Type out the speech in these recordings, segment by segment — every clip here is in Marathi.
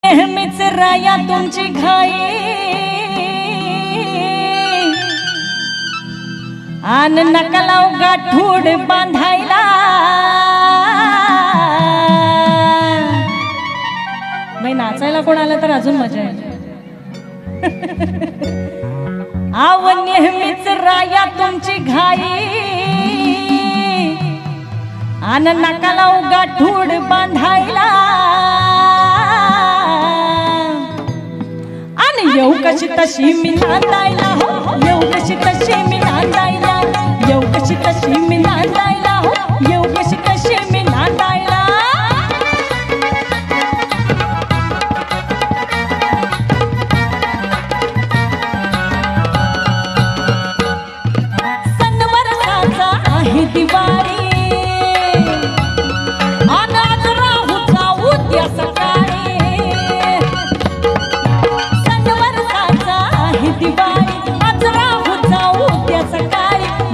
नेहमीच राया तुमची घाई आन नका लाव गाठोड बांधायला बाई नाचायला कोण आलं तर अजून मजा आहे आव नेहमीच राया तुमची घाई आन नका लाव गाठोड बांधायला येऊ कशी तशी मी नांदायला हो येऊ कशी तशी मी नांदायला येऊ कशी तशी मी नांदायला हो येऊ कशी तशी मी नांदायला सणवाराचा आहे दिवाळी अनाथ राहू जाऊ त्या सकाळी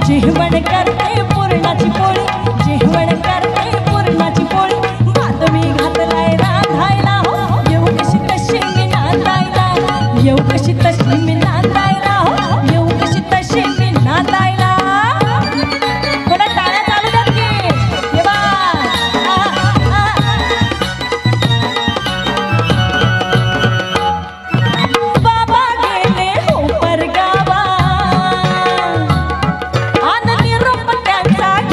जेवण करते पुरणाची पोळी जेवण करते पुरणाची पोळी बातमी घातलाय रांधायला हो येऊ कशी तशी मी नांदायला येऊ कशी तशी मी नांदायला हो येऊ कशी तशी मी नांदायला कोणा टाळ्या चालू द्या की ये बाबा गेले हो परगावा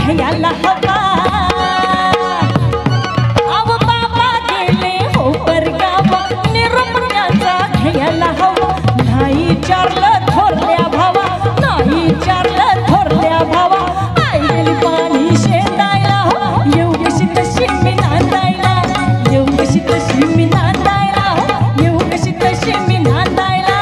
घ्यायला हवा अव बाबा गेले हो परगावा निरोप त्याचा घ्यायला हवा नाही विचारलं थोरल्या भावा नाही विचारलं थोरल्या भावा आई गेली पाणी शेंदायला हो येऊ कशी तशी मी नांदायला येऊ कशी तशी मी नांदायला हो येऊ कशी तशी मी नांदायला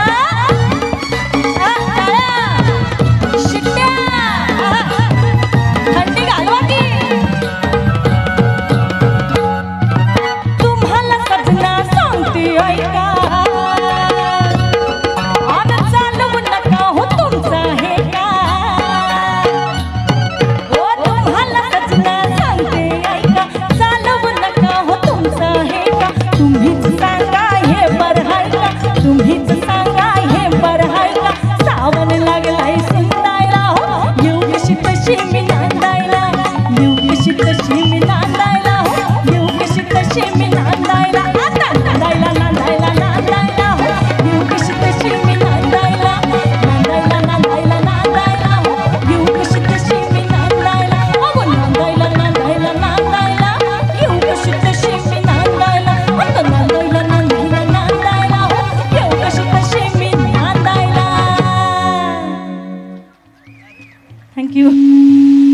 तुम्हीच सांगा हे बरं हाय का सावन लागलाय सुंदायला हो येऊ कशी तशी मी नांदायला येऊ कशी तशी मी नांदायला हो येऊ कशी तशी मी नांदायला नांदायला नांदायला नांदायला हो येऊ कशी तशी मी नांदायला नांदायला नांदायला नांदायला हो येऊ कशी तशी मी नांदायला हो नांदायला नांदायला नांदायला येऊ कशी तशी मी नांदायला नांदायला नांदायला नांदायला हो Thank you.